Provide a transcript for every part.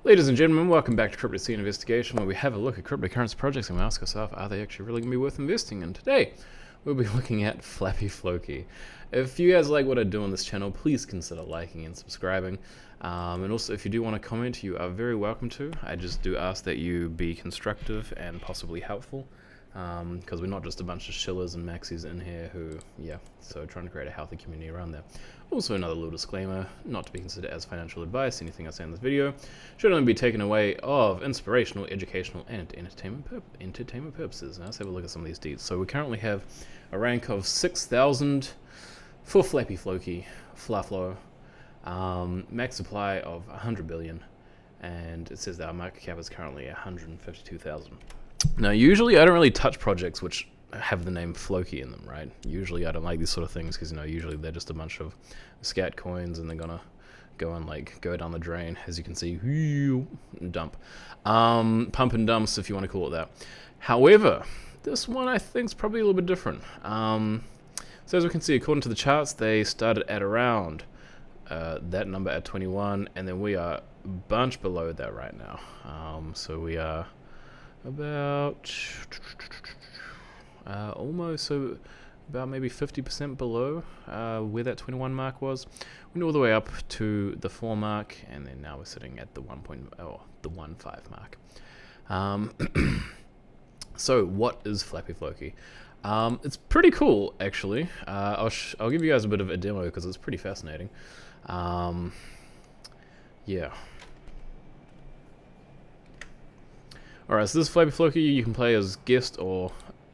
Ladies and gentlemen, welcome back to Crypto Investigation, where we have a look at cryptocurrency projects and we ask ourselves, are they actually really going to be worth investing in? Today, we'll be looking at Flappy Floki. If you guys like what I do on this channel, please consider liking and subscribing. And also, if you do want to comment, you are very welcome to. I just do ask that you be constructive and possibly helpful. Because we're not just a bunch of shillers and maxis in here who, so trying to create a healthy community around there. Also, another little disclaimer, not to be considered as financial advice. Anything I say in this video should only be taken away of inspirational, educational, and entertainment purposes. Now let's have a look at some of these deeds. So we currently have a rank of 6,000 for Flappy Floki, Flaflo, max supply of 100 billion, and it says that our market cap is currently 152,000. Now, usually I don't really touch projects which have the name Floki in them, right? Usually I don't like these sort of things because, usually they're just a bunch of scat coins and they're gonna go and go down the drain, as you can see, dump. Pump and dumps, if you want to call it that. However, this one I think is probably a little bit different. So as we can see, according to the charts, they started at around that number at 21, and then we are a bunch below that right now. So we are about about maybe 50% below where that 21 mark was. We went all the way up to the 4 mark, and then now we're sitting at the 1.15 mark. So what is Flappy Floki? It's pretty cool, actually. I'll give you guys a bit of a demo because it's pretty fascinating. Yeah. Alright, so this Flappy Floki you can play as guest or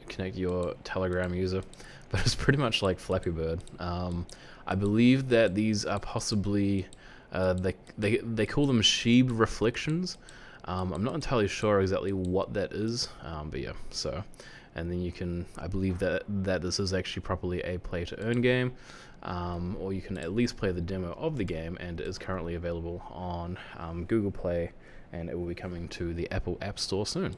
connect your Telegram user, but it's pretty much like Flappy Bird. I believe that these are possibly, they call them Sheeb reflections. I'm not entirely sure exactly what that is, but yeah, so, and then you can, I believe that this is actually properly a play to earn game, or you can at least play the demo of the game, and it is currently available on Google Play, and it will be coming to the Apple App Store soon.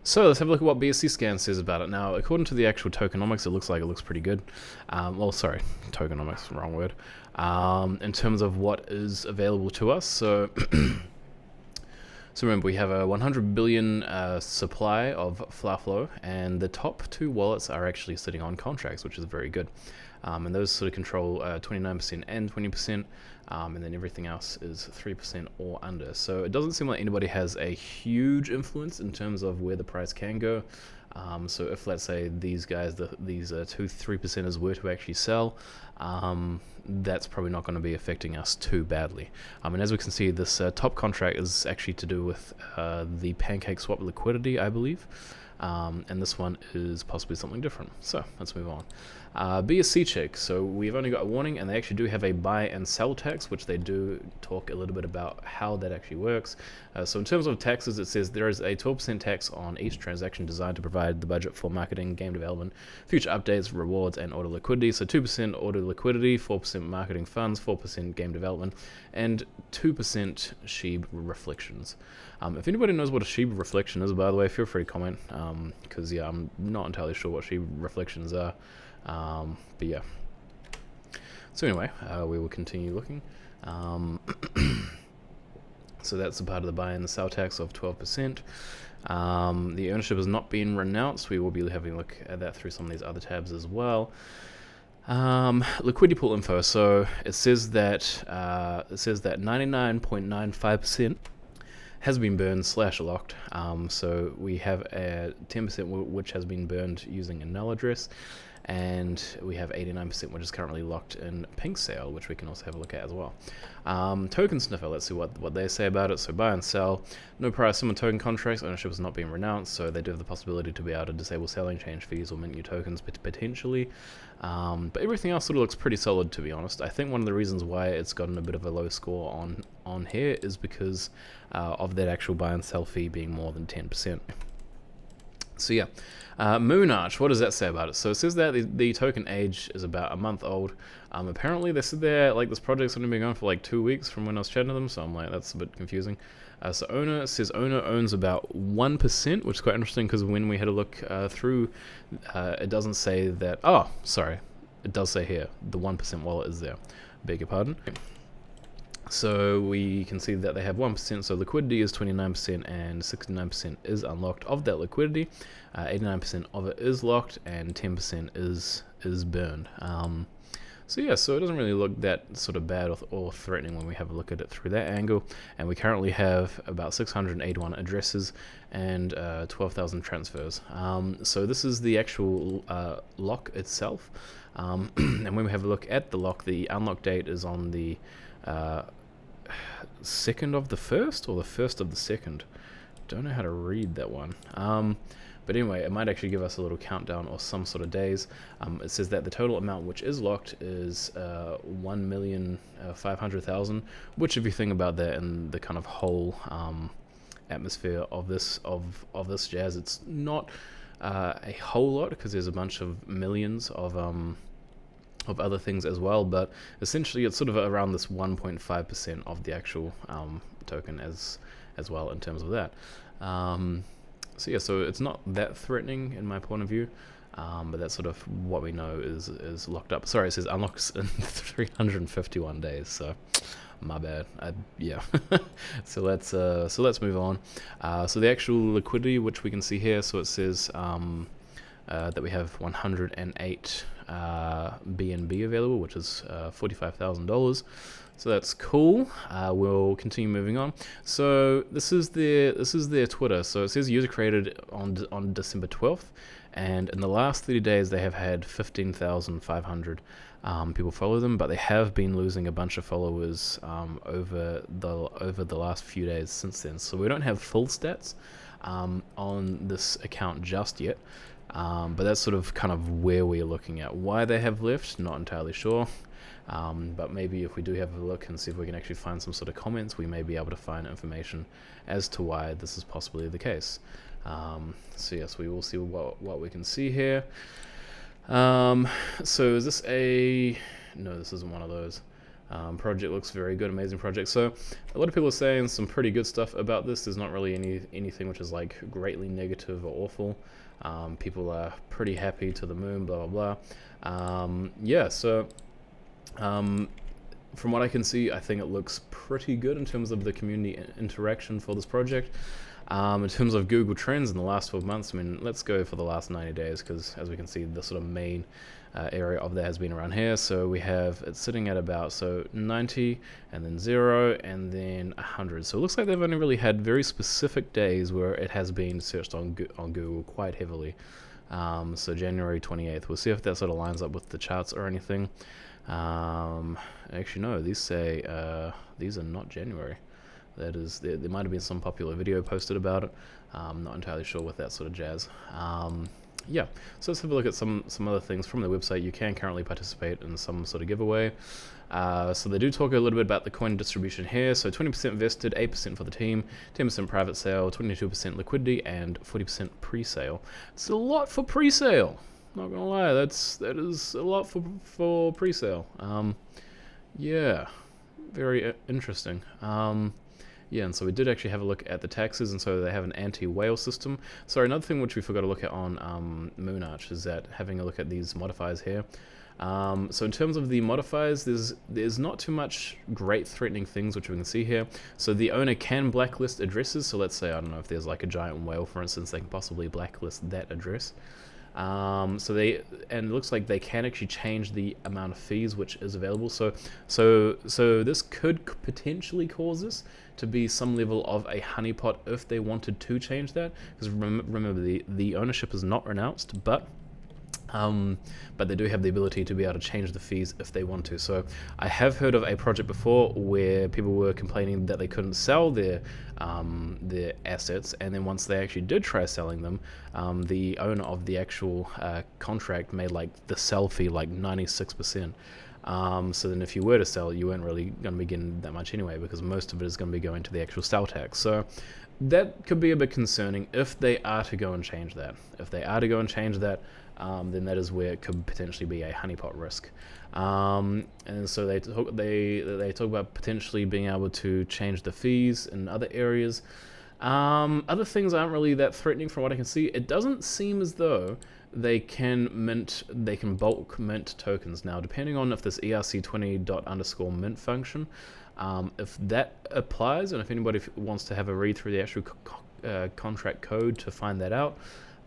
So let's have a look at what BSCscan says about it. Now, according to the actual tokenomics, it looks pretty good. Well, sorry, tokenomics, wrong word. In terms of what is available to us, so so remember, we have a 100 billion supply of Flaflo, and the top 2 wallets are actually sitting on contracts, which is very good. And those sort of control 29% and 20%, and then everything else is 3% or under. So it doesn't seem like anybody has a huge influence in terms of where the price can go. So if, let's say, these guys, these 2-3%ers were to actually sell, that's probably not going to be affecting us too badly. And as we can see, this top contract is actually to do with the pancakeswap liquidity, I believe. And this one is possibly something different. So let's move on. BSCscan. So we've only got a warning, and they actually do have a buy and sell tax, which they do talk a little bit about how that actually works. So in terms of taxes, it says there is a 12% tax on each transaction designed to provide the budget for marketing, game development, future updates, rewards, and order liquidity. So 2% order liquidity, 4% marketing funds, 4% game development, and 2% Sheeb reflections. If anybody knows what a Sheeb reflection is, by the way, feel free to comment, because I'm not entirely sure what Sheeb reflections are. But yeah. So anyway, we will continue looking. So that's a part of the buy and the sell tax of 12%. The ownership has not been renounced. We will be having a look at that through some of these other tabs as well. Liquidity pool info. So it says that 99.95% has been burned / locked. So we have a 10% which has been burned using a null address, and we have 89% which is currently locked in pink sale, which we can also have a look at as well. Tokensniffer, let's see what they say about it. So buy and sell, no price summon token contracts, ownership has not been renounced, so they do have the possibility to be able to disable selling, change fees, or mint new tokens potentially. But everything else sort of looks pretty solid, to be honest. I think one of the reasons why it's gotten a bit of a low score on here is because of that actual buy and sell fee being more than 10%. So yeah, Moonarch, what does that say about it? So it says that the token age is about a month old. Apparently they said this project's only been going for 2 weeks from when I was chatting to them, so I'm like, that's a bit confusing. So owner says owner owns about 1%, which is quite interesting because when we had a look through, it doesn't say that. Oh, sorry, it does say here the 1% wallet is there. Beg your pardon. So we can see that they have 1%, so liquidity is 29% and 69% is unlocked of that liquidity. 89% of it is locked and 10% is burned. So yeah, so it doesn't really look that sort of bad or threatening when we have a look at it through that angle. And we currently have about 681 addresses and 12,000 transfers. So this is the actual lock itself. And when we have a look at the lock, the unlock date is on the 2nd of the 1st or the 1st of the 2nd. Don't know how to read that one. But anyway, it might actually give us a little countdown or some sort of days. It says that the total amount which is locked is 1,500,000, which, if you think about that in the kind of whole atmosphere of this jazz, it's not a whole lot, because there's a bunch of millions of other things as well, but essentially it's sort of around this 1.5% of the actual token as well in terms of that. So yeah, so it's not that threatening in my point of view, but that's sort of what we know is locked up. Sorry, it says unlocks in 351 days, so my bad. Yeah. So let's move on. So the actual liquidity, which we can see here, so it says that we have 108 BNB available, which is $45,000. So that's cool. We'll continue moving on. So this is their Twitter. So it says user created on December 12th, and in the last 30 days they have had 15,500 people follow them, but they have been losing a bunch of followers over the last few days since then. So we don't have full stats on this account just yet. But that's sort of kind of where we're looking at. Why they have left, not entirely sure. But maybe if we do have a look and see if we can actually find some sort of comments, we may be able to find information as to why this is possibly the case. So yes, we will see what we can see here. So is this no, this isn't one of those. Project looks very good, amazing project. So a lot of people are saying some pretty good stuff about this. There's not really anything which is like greatly negative or awful. People are pretty happy to the moon, blah blah blah. Yeah, so from what I can see, I think it looks pretty good in terms of the community interaction for this project. In terms of Google Trends in the last 12 months, I mean, let's go for the last 90 days, because as we can see, the sort of main area of that has been around here. So we have it sitting at about 90, and then 0, and then 100. So it looks like they've only really had very specific days where it has been searched on Google quite heavily. So January 28th. We'll see if that sort of lines up with the charts or anything. Actually, no. These say these are not January. That is, there might have been some popular video posted about it. Not entirely sure with that sort of jazz. Yeah, so let's have a look at some other things from the website. You can currently participate in some sort of giveaway. So they do talk a little bit about the coin distribution here. So 20% vested, 8% for the team, 10% private sale, 22% liquidity, and 40% pre-sale. It's a lot for pre-sale. Not gonna lie, that is a lot for pre-sale. Yeah, very interesting. Yeah, and so we did actually have a look at the taxes, and so they have an anti-whale system. Sorry, another thing which we forgot to look at on Moonarch is that having a look at these modifiers here. So in terms of the modifiers, there's not too much great threatening things which we can see here. So the owner can blacklist addresses. So let's say, I don't know, if there's like a giant whale, for instance, they can possibly blacklist that address. And it looks like they can actually change the amount of fees which is available. So this could potentially cause this to be some level of a honeypot if they wanted to change that. Because remember, the ownership is not renounced, but they do have the ability to be able to change the fees if they want to. So I have heard of a project before where people were complaining that they couldn't sell their assets, and then once they actually did try selling them, the owner of the actual contract made like the sell fee like 96%. So then if you were to sell, you weren't really going to be getting that much anyway, because most of it is going to be going to the actual sell tax. So that could be a bit concerning if they are to go and change that. If they are to go and change that, then that is where it could potentially be a honeypot risk. And so they talk about potentially being able to change the fees in other areas. Other things aren't really that threatening from what I can see. It doesn't seem as though they can bulk mint tokens. Now, depending on if this ERC20._mint function If that applies, and if anybody wants to have a read through the actual contract code to find that out,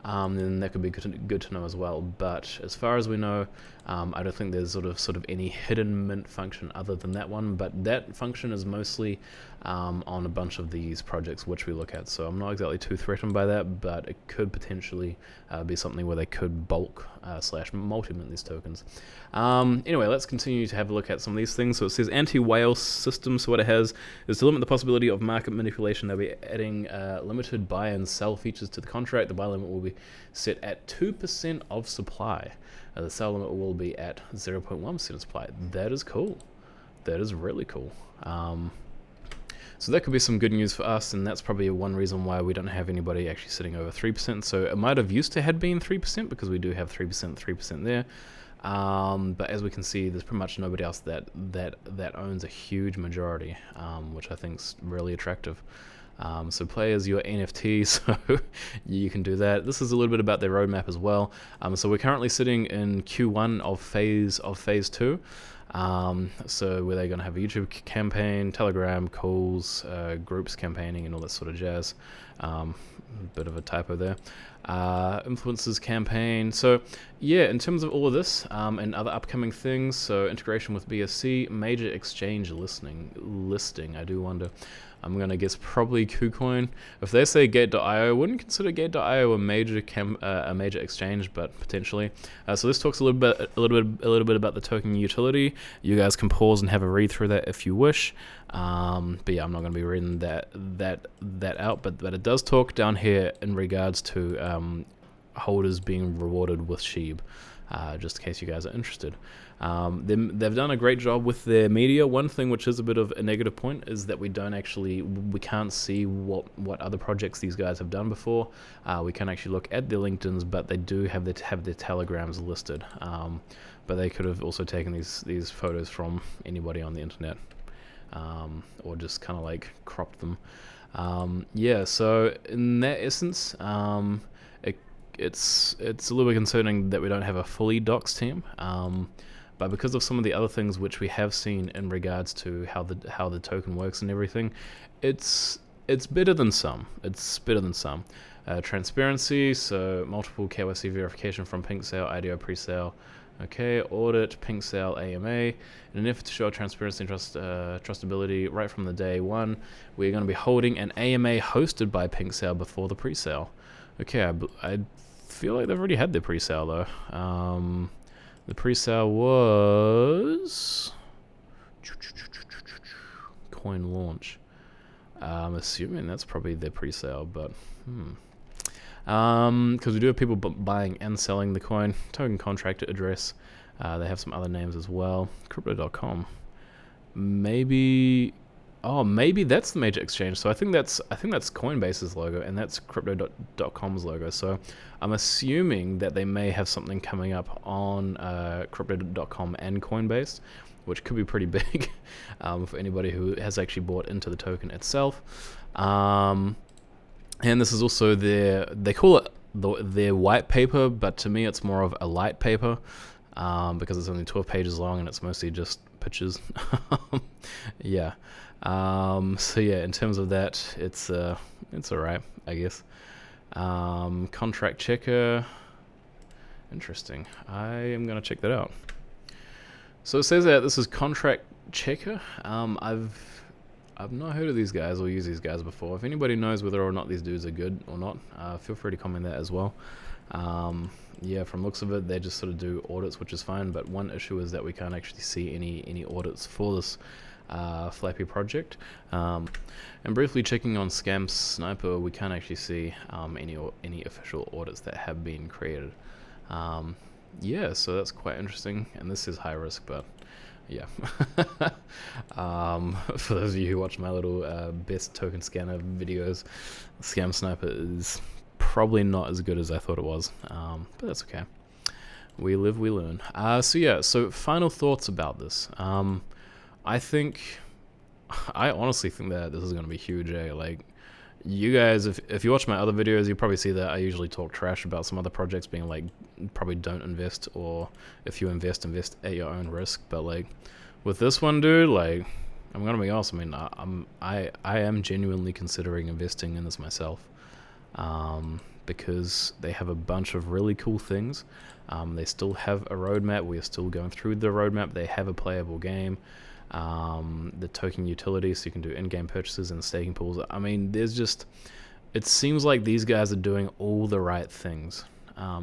then that could be good to know as well. But as far as we know, I don't think there's sort of any hidden mint function other than that one. But that function is mostly on a bunch of these projects which we look at. So I'm not exactly too threatened by that, but it could potentially be something where they could bulk / multi-mint these tokens. Anyway, let's continue to have a look at some of these things. So it says anti-whale system. So what it has is to limit the possibility of market manipulation. They'll be adding limited buy and sell features to the contract. The buy limit will be set at 2% of supply. The sell limit will be at 0.1% of supply. That is cool. That is really cool. So that could be some good news for us, and that's probably one reason why we don't have anybody actually sitting over 3%. So it might have used to had been 3% because we do have 3% there. But as we can see, there's pretty much nobody else that owns a huge majority, which I think is really attractive. So play as your NFT, so you can do that. This is a little bit about their roadmap as well. So we're currently sitting in Q1 of phase 2. So where they're going to have a YouTube campaign, Telegram, calls, groups campaigning, and all that sort of jazz. Bit of a typo there. Influencers campaign. So yeah, in terms of all of this and other upcoming things, so integration with BSC, major exchange listing. I do wonder. I'm going to guess probably KuCoin. If they say Gate.io, I wouldn't consider Gate.io a major exchange, but potentially. So this talks a little bit about the token utility. You guys can pause and have a read through that if you wish. But yeah, I'm not going to be reading that out. But it does talk down here in regards to holders being rewarded with SHIB. Just in case you guys are interested. They've done a great job with their media. One thing which is a bit of a negative point is that we can't see what other projects these guys have done before. We can actually look at their LinkedIns, but they do have their Telegrams listed. But they could have also taken these photos from anybody on the internet, or just kind of like cropped them. Yeah, so in that essence, it's a little bit concerning that we don't have a fully docs team, but because of some of the other things which we have seen in regards to how the token works and everything, it's better than some. Transparency, so multiple KYC verification from pink sale, IDO pre-sale. Okay, audit, pink sale, AMA. In an effort to show transparency and trustability right from the day one, we're going to be holding an AMA hosted by pink sale before the pre-sale. Okay, I feel like they've already had their pre-sale though. The pre-sale was coin launch. I'm assuming that's probably their pre-sale, but because we do have people buying and selling the coin. Token contract address. They have some other names as well. Crypto.com. Maybe that's the major exchange. So I think that's Coinbase's logo, and that's Crypto.com's logo. So I'm assuming that they may have something coming up on Crypto.com and Coinbase, which could be pretty big for anybody who has actually bought into the token itself. And this is also they call it their white paper, but to me it's more of a light paper because it's only 12 pages long and it's mostly just pictures. Yeah. So yeah, in terms of that, it's alright, I guess. Contract checker. Interesting. I am gonna check that out. So it says that this is contract checker. I've not heard of these guys or used these guys before. If anybody knows whether or not these dudes are good or not, feel free to comment that as well. Yeah, from looks of it, they just sort of do audits, which is fine. But one issue is that we can't actually see any audits for this Flappy project. And briefly checking on Scam Sniper, we can't actually see any official audits that have been created. Yeah, so that's quite interesting. And this is high risk, but yeah. For those of you who watch my little best token scanner videos, Scam Sniper is probably not as good as I thought it was, but that's okay. We live, we learn. So yeah, so final thoughts about this. I honestly think that this is going to be huge, eh? Like, you guys, if you watch my other videos, you probably see that I usually talk trash about some other projects being like, probably don't invest, or if you invest at your own risk. But like, with this one, dude, like, I'm gonna be honest. I mean, I am genuinely considering investing in this myself, because they have a bunch of really cool things. They still have a roadmap. We are still going through the roadmap. They have a playable game. The token utility, so you can do in-game purchases and staking pools. I mean, it seems like these guys are doing all the right things.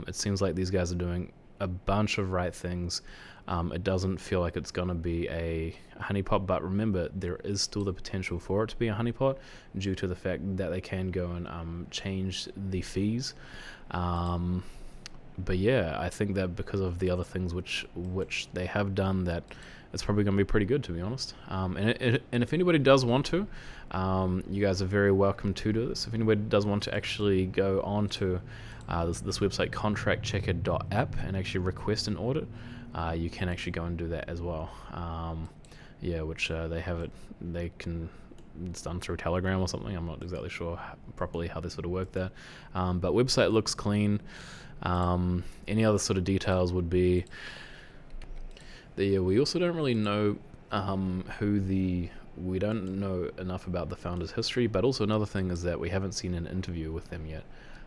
It seems like these guys are doing a bunch of right things. It doesn't feel like it's going to be a honeypot, but remember, there is still the potential for it to be a honeypot due to the fact that they can go and change the fees. But yeah, I think that because of the other things which they have done, that it's probably going to be pretty good, to be honest. And if anybody does want to, you guys are very welcome to do this. If anybody does want to actually go on to this website, contractchecker.app, and actually request an audit, you can actually go and do that as well. Which they have it. It's done through Telegram or something. I'm not exactly sure properly how they sort of work that. But website looks clean. Any other sort of details would be we also don't really know we don't know enough about the founder's history, but also another thing is that we haven't seen an interview with them yet.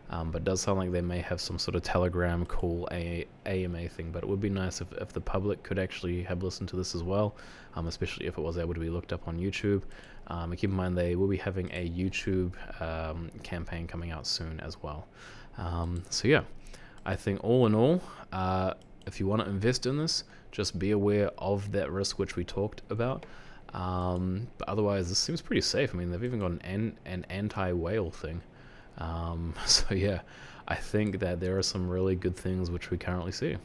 But it does sound like they may have some sort of Telegram call AMA thing, but it would be nice if the public could actually have listened to this as well, especially if it was able to be looked up on YouTube. And keep in mind they will be having a YouTube campaign coming out soon as well. So yeah, I think all in all, if you want to invest in this, just be aware of that risk which we talked about. But otherwise, this seems pretty safe. I mean, they've even got an anti-whale thing. So yeah, I think that there are some really good things which we currently see.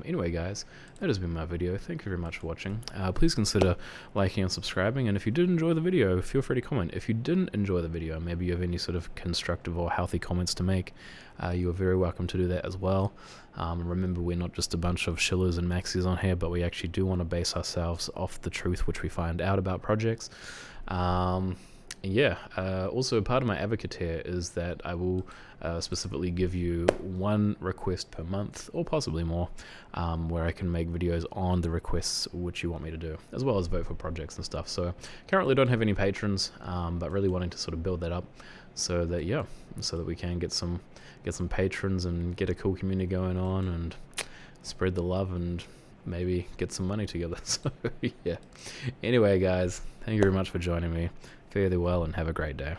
Anyway, guys, that has been my video. Thank you very much for watching. Please consider liking and subscribing, and if you did enjoy the video, feel free to comment. If you didn't enjoy the video, maybe you have any sort of constructive or healthy comments to make, you are very welcome to do that as well. Remember, we're not just a bunch of shillers and maxis on here, but we actually do want to base ourselves off the truth which we find out about projects. Also part of my advocate here is that I will specifically give you one request per month, or possibly more, where I can make videos on the requests which you want me to do, as well as vote for projects and stuff. So currently don't have any patrons, but really wanting to sort of build that up so that we can get some patrons and get a cool community going on and spread the love and maybe get some money together. So yeah, anyway guys, thank you very much for joining me. Fare thee well and have a great day.